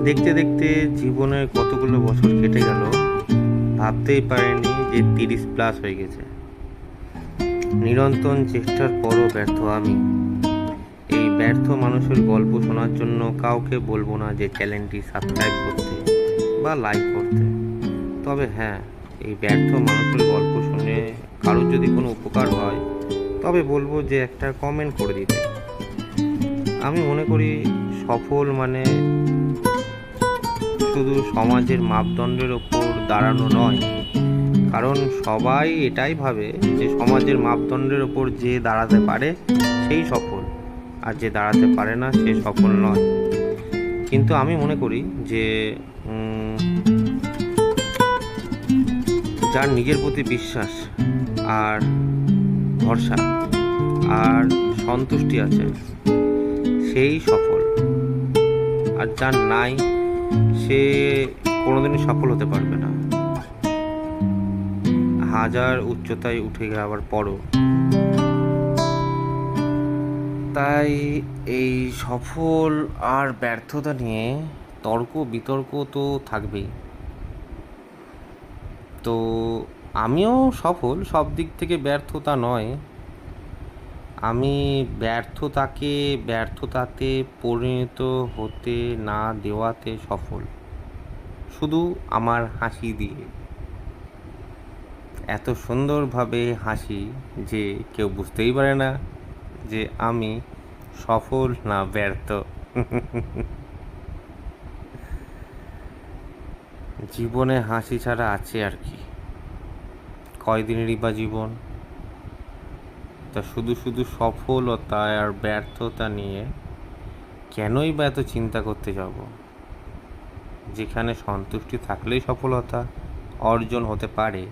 দেখতে দেখতে জীবনের কতগুলো বছর কেটে গেল, ভাবতেই পারিনি যে 30+ হয়ে গেছে। নিরন্তর চেষ্টার পরও ব্যর্থ আমি। এই ব্যর্থ মানুষের গল্প শোনার জন্য কাউকে বলবো না যে চ্যানেলটি সাবস্ক্রাইব করতে বা লাইক করতে। তবে হ্যাঁ, এই ব্যর্থ মানুষের গল্প শুনে কারোর যদি কোনো উপকার হয়, তবে বলবো যে একটা কমেন্ট করে দিতে। আমি মনে করি সফল মানে শুধু সমাজের মাপদণ্ডের ওপর দাঁড়ানো নয়, কারণ সবাই এটাই ভাবে যে সমাজের মাপদণ্ডের ওপর যে দাঁড়াতে পারে সেই সফল, আর যে দাঁড়াতে পারে না সে সফল নয়। কিন্তু আমি মনে করি যে যার নিজের প্রতি বিশ্বাস আর ভরসা আর সন্তুষ্টি আছে সেই সফল, আর যার নাই সে কোনোদিনই সফল হতে পারবে না, হাজার উচ্চতায় উঠে যাওয়ার পরও। তাই এই সফল আর ব্যর্থতা নিয়ে তর্ক বিতর্ক তো থাকবেই। তো আমিও সফল, সব দিক থেকে ব্যর্থতা নয়। আমি ব্যর্থতাতে পরিণত হতে না দেওয়াতে সফল, শুধু আমার হাসি দিয়ে। এত সুন্দরভাবে হাসি যে কেউ বুঝতেই পারে না যে আমি সফল না ব্যর্থ। জীবনে হাসি ছাড়া আছে আর কি, কয়দিনেরই বা জীবন। তা শুধু শুধু সফলতা আর ব্যর্থতা নিয়ে কেনই বা এত চিন্তা করতে যাব, যেখানে সন্তুষ্টি থাকলেই সফলতা অর্জন হতে পারে।